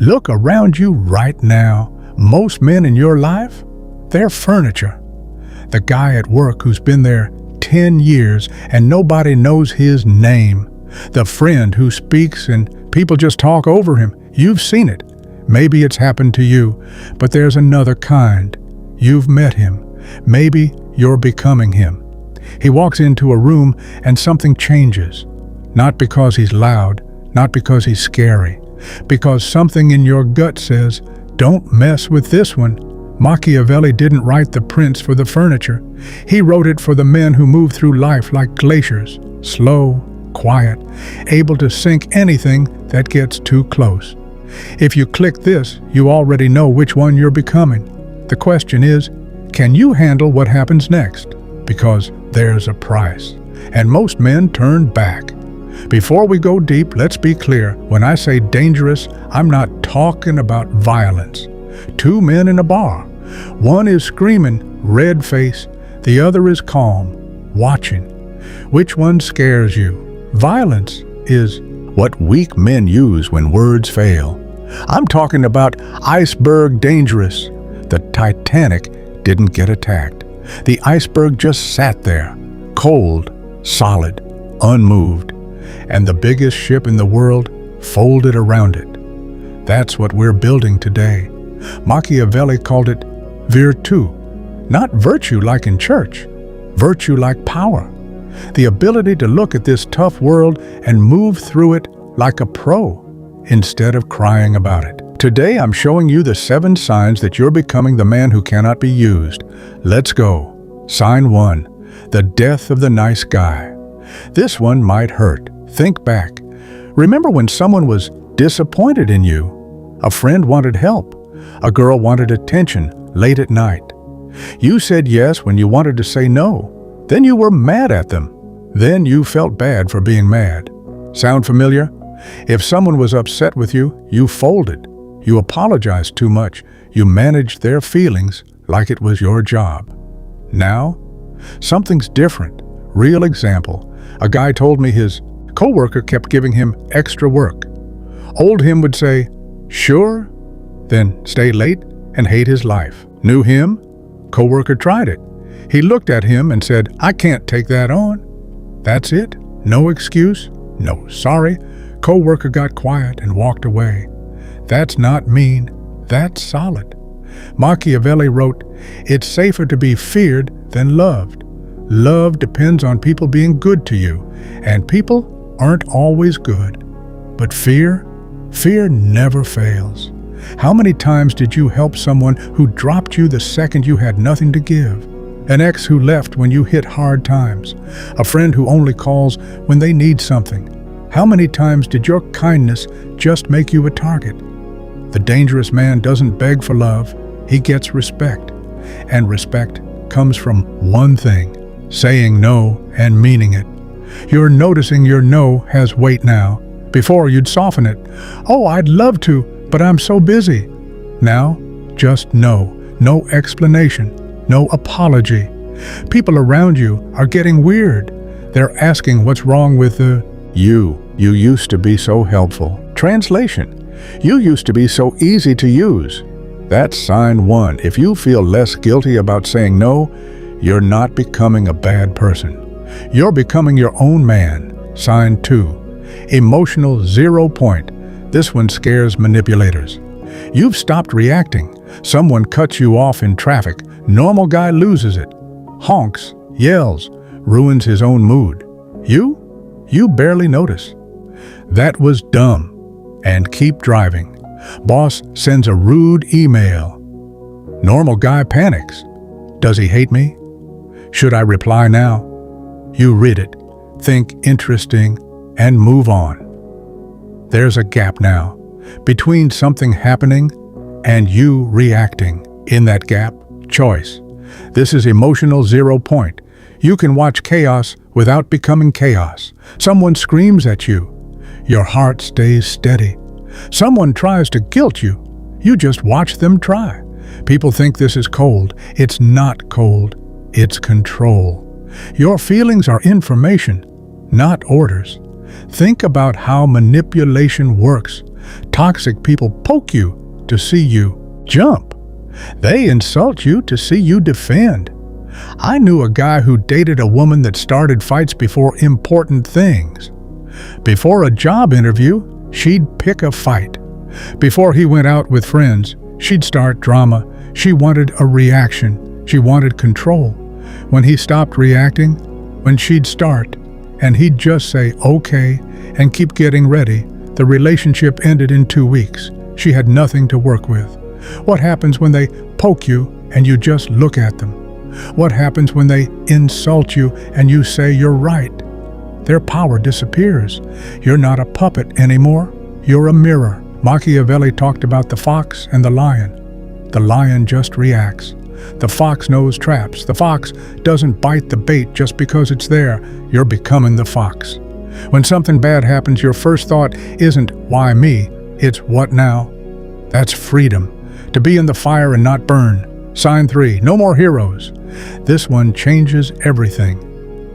Look around you right now. Most men in your life, they're furniture. The guy at work who's been there 10 years and nobody knows his name. The friend who speaks and people just talk over him. You've seen it. Maybe it's happened to you, but there's another kind. You've met him. Maybe you're becoming him. He walks into a room and something changes. Not because he's loud, not because he's scary, because something in your gut says, don't mess with this one. Machiavelli didn't write The Prince for the furniture. He wrote it for the men who move through life like glaciers, slow, quiet, able to sink anything that gets too close. If you click this, you already know which one you're becoming. The question is, can you handle what happens next? Because there's a price, and most men turn back. Before we go deep, let's be clear. When I say dangerous, I'm not talking about violence. Two men in a bar. One is screaming, red face. The other is calm, watching. Which one scares you? Violence is what weak men use when words fail. I'm talking about iceberg dangerous. The Titanic didn't get attacked. The iceberg just sat there, cold, solid, unmoved. And the biggest ship in the world folded around it. That's what we're building today. Machiavelli called it virtù, not virtue like in church, virtue like power. The ability to look at this tough world and move through it like a pro, instead of crying about it. Today I'm showing you the 7 signs that you're becoming the man who cannot be used. Let's go. Sign 1, the death of the nice guy. This one might hurt. Think back. Remember when someone was disappointed in you? A friend wanted help. A girl wanted attention late at night. You said yes when you wanted to say no. Then you were mad at them. Then you felt bad for being mad. Sound familiar? If someone was upset with you, you folded. You apologized too much. You managed their feelings like it was your job. Now, something's different. Real example. A guy told me his coworker kept giving him extra work. Old him would say, sure, then stay late and hate his life. New him? Coworker tried it. He looked at him and said, I can't take that on. That's it. No excuse. No sorry. Coworker got quiet and walked away. That's not mean. That's solid. Machiavelli wrote, it's safer to be feared than loved. Love depends on people being good to you, and people aren't always good. But fear never fails. How many times did you help someone who dropped you the second you had nothing to give? An ex who left when you hit hard times? A friend who only calls when they need something? How many times did your kindness just make you a target? The dangerous man doesn't beg for love, he gets respect. And respect comes from one thing: saying no and meaning it. You're noticing your no has weight now. Before you'd soften it. Oh, I'd love to, but I'm so busy. Now, just no. No explanation. No apology. People around you are getting weird. They're asking what's wrong with you. You used to be so helpful. Translation. You used to be so easy to use. That's sign 1. If you feel less guilty about saying no, you're not becoming a bad person. You're becoming your own man. Sign 2. Emotional 0 point. This one scares manipulators. You've stopped reacting. Someone cuts you off in traffic. Normal guy loses it. Honks, yells, ruins his own mood. You barely notice. That was dumb. And keep driving. Boss sends a rude email. Normal guy panics. Does he hate me? Should I reply now? You read it, think interesting, and move on. There's a gap now between something happening and you reacting. In that gap, choice. This is emotional 0 point. You can watch chaos without becoming chaos. Someone screams at you. Your heart stays steady. Someone tries to guilt you. You just watch them try. People think this is cold. It's not cold. It's control. Your feelings are information, not orders. Think about how manipulation works. Toxic people poke you to see you jump. They insult you to see you defend. I knew a guy who dated a woman that started fights before important things. Before a job interview, she'd pick a fight. Before he went out with friends, she'd start drama. She wanted a reaction. She wanted control. When he stopped reacting, when she'd start, and he'd just say, okay, and keep getting ready, the relationship ended in 2 weeks. She had nothing to work with. What happens when they poke you and you just look at them? What happens when they insult you and you say you're right? Their power disappears. You're not a puppet anymore. You're a mirror. Machiavelli talked about the fox and the lion. The lion just reacts. The fox knows traps. The fox doesn't bite the bait just because it's there. You're becoming the fox. When something bad happens, your first thought isn't, why me? It's, what now? That's freedom. To be in the fire and not burn. Sign 3, no more heroes. This one changes everything.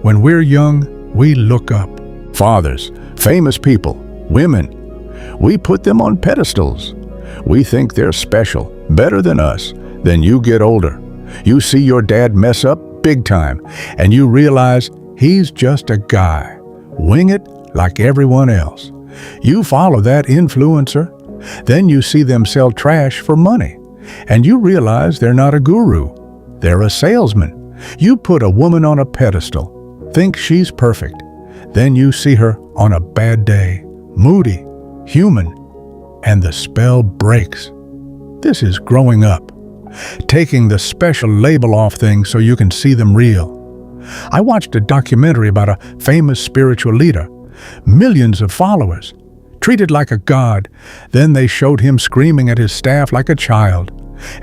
When we're young, we look up. Fathers, famous people, women. We put them on pedestals. We think they're special, better than us. Then you get older. You see your dad mess up big time, and you realize he's just a guy. Wing it like everyone else. You follow that influencer. Then you see them sell trash for money, and you realize they're not a guru. They're a salesman. You put a woman on a pedestal, think she's perfect. Then you see her on a bad day, moody, human, and the spell breaks. This is growing up. Taking the special label off things so you can see them real. I watched a documentary about a famous spiritual leader. Millions of followers. Treated like a god. Then they showed him screaming at his staff like a child.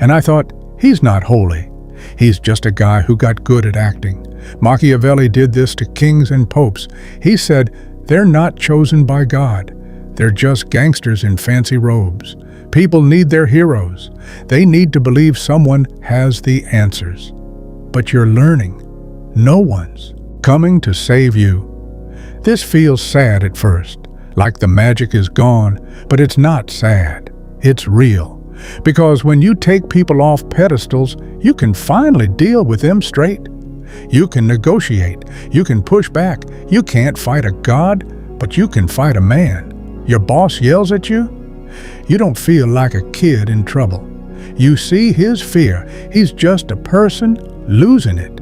And I thought, he's not holy. He's just a guy who got good at acting. Machiavelli did this to kings and popes. He said, they're not chosen by God. They're just gangsters in fancy robes. People need their heroes. They need to believe someone has the answers. But you're learning. No one's coming to save you. This feels sad at first, like the magic is gone, but it's not sad. It's real. Because when you take people off pedestals, you can finally deal with them straight. You can negotiate. You can push back. You can't fight a god, but you can fight a man. Your boss yells at you. You don't feel like a kid in trouble. You see his fear. He's just a person losing it.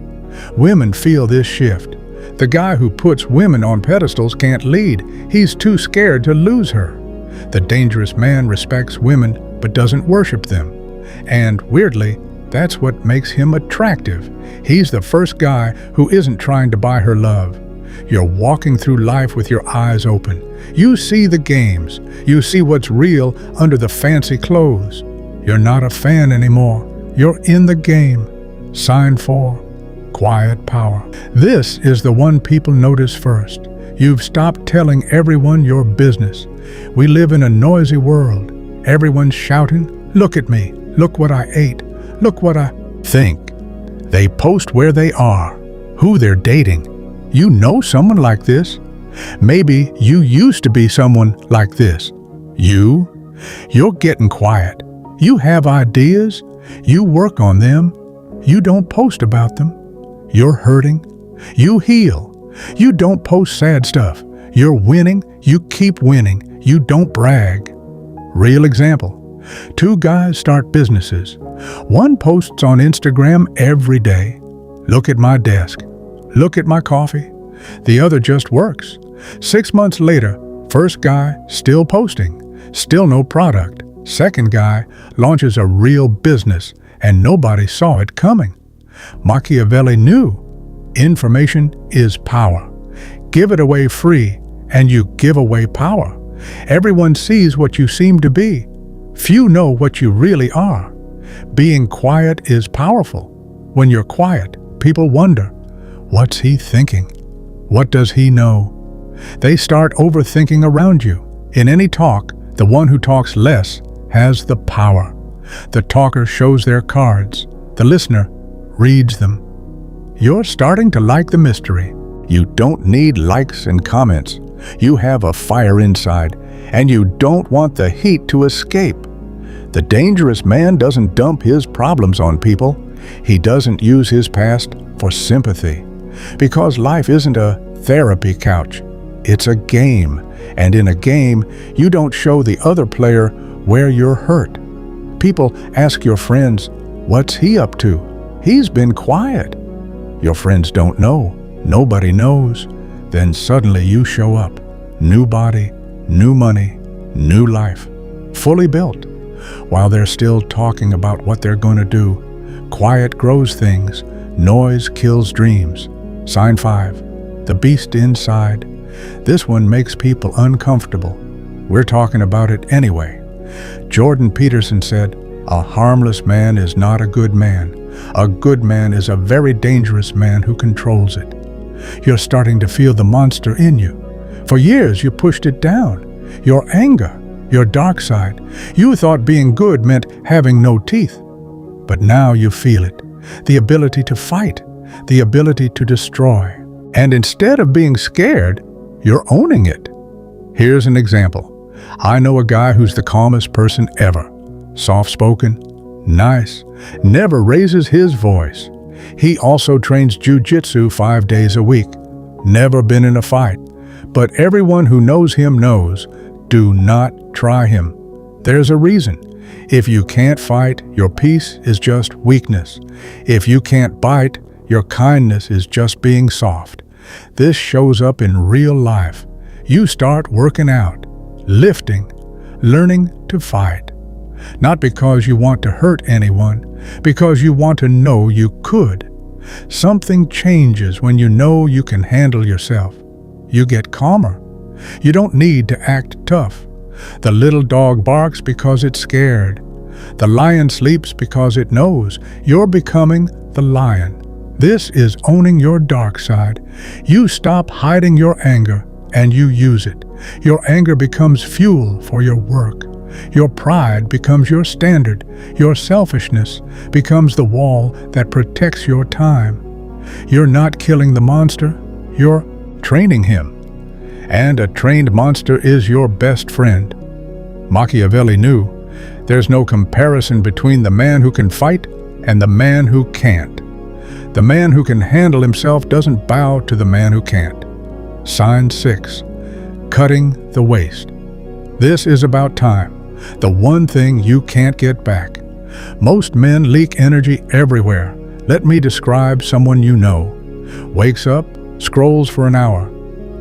Women feel this shift. The guy who puts women on pedestals can't lead. He's too scared to lose her. The dangerous man respects women but doesn't worship them. And weirdly, that's what makes him attractive. He's the first guy who isn't trying to buy her love. You're walking through life with your eyes open. You see the games. You see what's real under the fancy clothes. You're not a fan anymore. You're in the game. Sign 4. Quiet power. This is the one people notice first. You've stopped telling everyone your business. We live in a noisy world. Everyone's shouting, look at me, look what I ate, look what I think. They post where they are, who they're dating. You know someone like this. Maybe you used to be someone like this. You're getting quiet. You have ideas. You work on them. You don't post about them. You're hurting. You heal. You don't post sad stuff. You're winning. You keep winning. You don't brag. Real example. 2 guys start businesses. One posts on Instagram every day. Look at my desk. Look at my coffee. The other just works. 6 months later, first guy still posting. Still no product. Second guy launches a real business and nobody saw it coming. Machiavelli knew information is power. Give it away free and you give away power. Everyone sees what you seem to be. Few know what you really are. Being quiet is powerful. When you're quiet, people wonder, what's he thinking? What does he know? They start overthinking around you. In any talk, the one who talks less has the power. The talker shows their cards. The listener reads them. You're starting to like the mystery. You don't need likes and comments. You have a fire inside, and you don't want the heat to escape. The dangerous man doesn't dump his problems on people. He doesn't use his past for sympathy. Because life isn't a therapy couch. It's a game. And in a game, you don't show the other player where you're hurt. People ask your friends, "What's he up to? He's been quiet." Your friends don't know. Nobody knows. Then suddenly you show up. New body, new money, new life. Fully built. While they're still talking about what they're going to do, quiet grows things. Noise kills dreams. Sign 5. The beast inside. This one makes people uncomfortable. We're talking about it anyway. Jordan Peterson said, "A harmless man is not a good man. A good man is a very dangerous man who controls it." You're starting to feel the monster in you. For years you pushed it down. Your anger, your dark side. You thought being good meant having no teeth. But now you feel it. The ability to fight. The ability to destroy. And instead of being scared, you're owning it. Here's an example. I know a guy who's the calmest person ever. Soft-spoken, nice, never raises his voice. He also trains jiu-jitsu 5 days a week. Never been in a fight. But everyone who knows him knows, do not try him. There's a reason. If you can't fight, your peace is just weakness. If you can't bite, your kindness is just being soft. This shows up in real life. You start working out, lifting, learning to fight. Not because you want to hurt anyone, because you want to know you could. Something changes when you know you can handle yourself. You get calmer. You don't need to act tough. The little dog barks because it's scared. The lion sleeps because it knows you're becoming the lion. This is owning your dark side. You stop hiding your anger and you use it. Your anger becomes fuel for your work. Your pride becomes your standard. Your selfishness becomes the wall that protects your time. You're not killing the monster, you're training him. And a trained monster is your best friend. Machiavelli knew there's no comparison between the man who can fight and the man who can't. The man who can handle himself doesn't bow to the man who can't. Sign 6. Cutting the waste. This is about time. The one thing you can't get back. Most men leak energy everywhere. Let me describe someone you know. Wakes up, scrolls for an hour,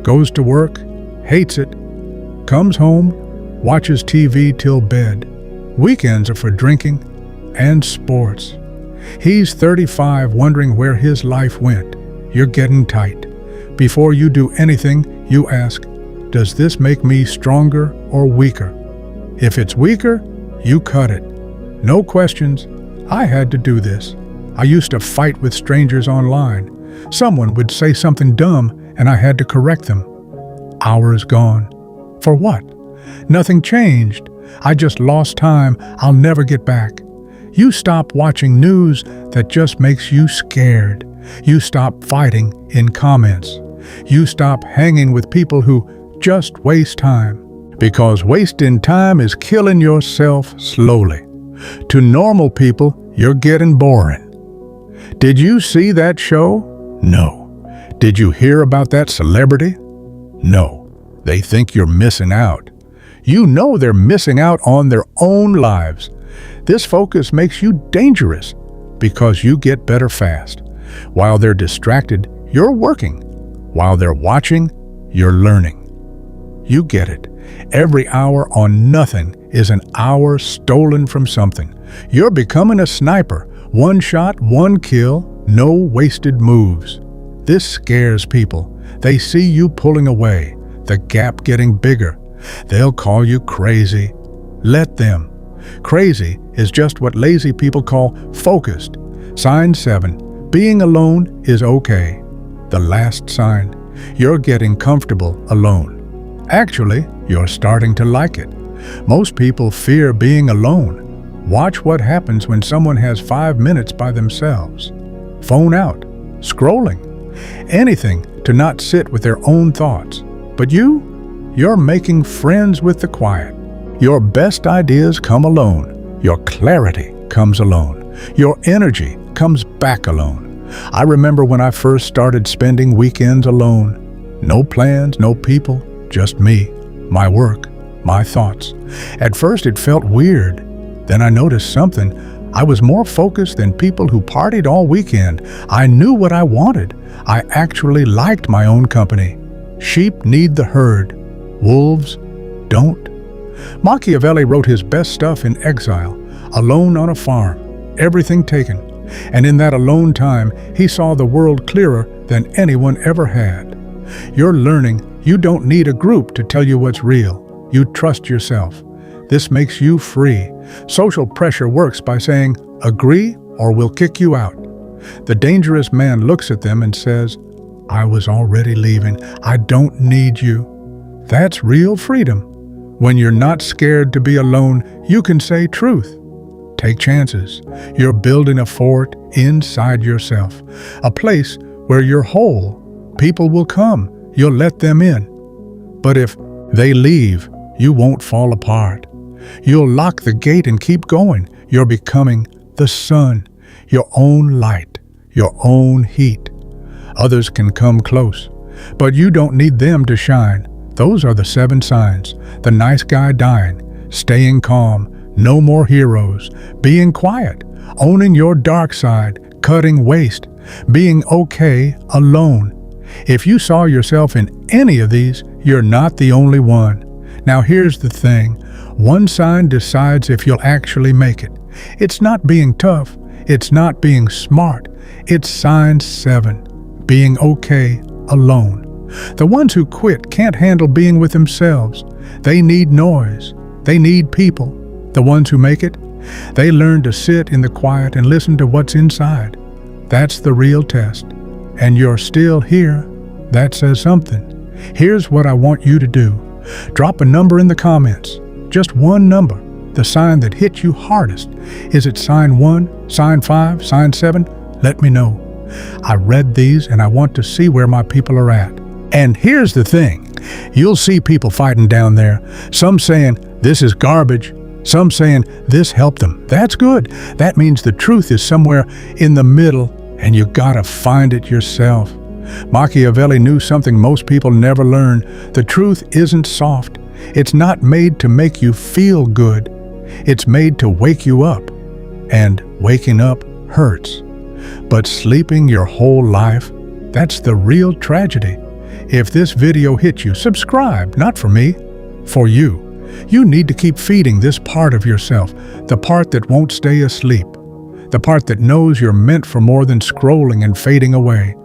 goes to work, hates it, comes home, watches TV till bed. Weekends are for drinking and sports. He's 35 wondering where his life went. You're getting tight. Before you do anything, you ask, does this make me stronger or weaker? If it's weaker, you cut it. No questions. I had to do this. I used to fight with strangers online. Someone would say something dumb and I had to correct them. Hours gone. For what? Nothing changed. I just lost time I'll never get back. You stop watching news that just makes you scared. You stop fighting in comments. You stop hanging with people who just waste time. Because wasting time is killing yourself slowly. To normal people, you're getting boring. Did you see that show? No. Did you hear about that celebrity? No. They think you're missing out. You know they're missing out on their own lives. This focus makes you dangerous because you get better fast. While they're distracted, you're working. While they're watching, you're learning. You get it. Every hour on nothing is an hour stolen from something. You're becoming a sniper. One shot, one kill, no wasted moves. This scares people. They see you pulling away, the gap getting bigger. They'll call you crazy. Let them. Crazy is just what lazy people call focused. Sign 7. Being alone is okay. The last sign. You're getting comfortable alone. Actually, you're starting to like it. Most people fear being alone. Watch what happens when someone has 5 minutes by themselves. Phone out, scrolling, anything to not sit with their own thoughts. But you you're making friends with the quiet. Your best ideas come alone. Your clarity comes alone. Your energy comes back alone. I remember when I first started spending weekends alone. No plans, no people, just me, my work, my thoughts. At first it felt weird. Then I noticed something. I was more focused than people who partied all weekend. I knew what I wanted. I actually liked my own company. Sheep need the herd. Wolves don't. Machiavelli wrote his best stuff in exile, alone on a farm, everything taken. And in that alone time, he saw the world clearer than anyone ever had. You're learning you don't need a group to tell you what's real. You trust yourself. This makes you free. Social pressure works by saying, agree or we'll kick you out. The dangerous man looks at them and says, I was already leaving. I don't need you. That's real freedom. When you're not scared to be alone, you can say truth. Take chances. You're building a fort inside yourself, a place where you're whole. People will come. You'll let them in. But if they leave, you won't fall apart. You'll lock the gate and keep going. You're becoming the sun, your own light, your own heat. Others can come close, but you don't need them to shine. Those are the 7 signs. The nice guy dying, staying calm, no more heroes, being quiet, owning your dark side, cutting waste, being okay alone. If you saw yourself in any of these, you're not the only one. Now here's the thing. One sign decides if you'll actually make it. It's not being tough. It's not being smart. It's sign 7, being okay alone. The ones who quit can't handle being with themselves. They need noise. They need people. The ones who make it, they learn to sit in the quiet and listen to what's inside. That's the real test. And you're still here. That says something. Here's what I want you to do. Drop a number in the comments. Just one number. The sign that hit you hardest. Is it sign 1, sign 5, sign 7? Let me know. I read these and I want to see where my people are at. And here's the thing. You'll see people fighting down there. Some saying, this is garbage. Some saying, this helped them. That's good. That means the truth is somewhere in the middle, and you gotta find it yourself. Machiavelli knew something most people never learn. The truth isn't soft. It's not made to make you feel good. It's made to wake you up. And waking up hurts. But sleeping your whole life, that's the real tragedy. If this video hit you, subscribe, not for me, for you. You need to keep feeding this part of yourself, the part that won't stay asleep, the part that knows you're meant for more than scrolling and fading away.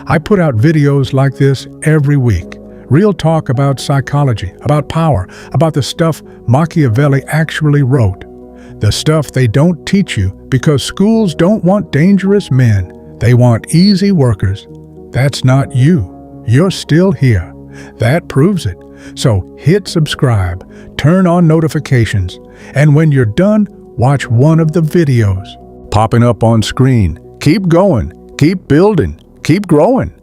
I put out videos like this every week. Real talk about psychology, about power, about the stuff Machiavelli actually wrote. The stuff they don't teach you because schools don't want dangerous men. They want easy workers. That's not you. You're still here. That proves it. So hit subscribe, turn on notifications, and when you're done, watch one of the videos popping up on screen. Keep going, keep building, keep growing.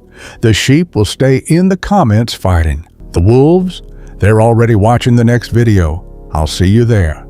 The sheep will stay in the comments fighting. The wolves, they're already watching the next video. I'll see you there.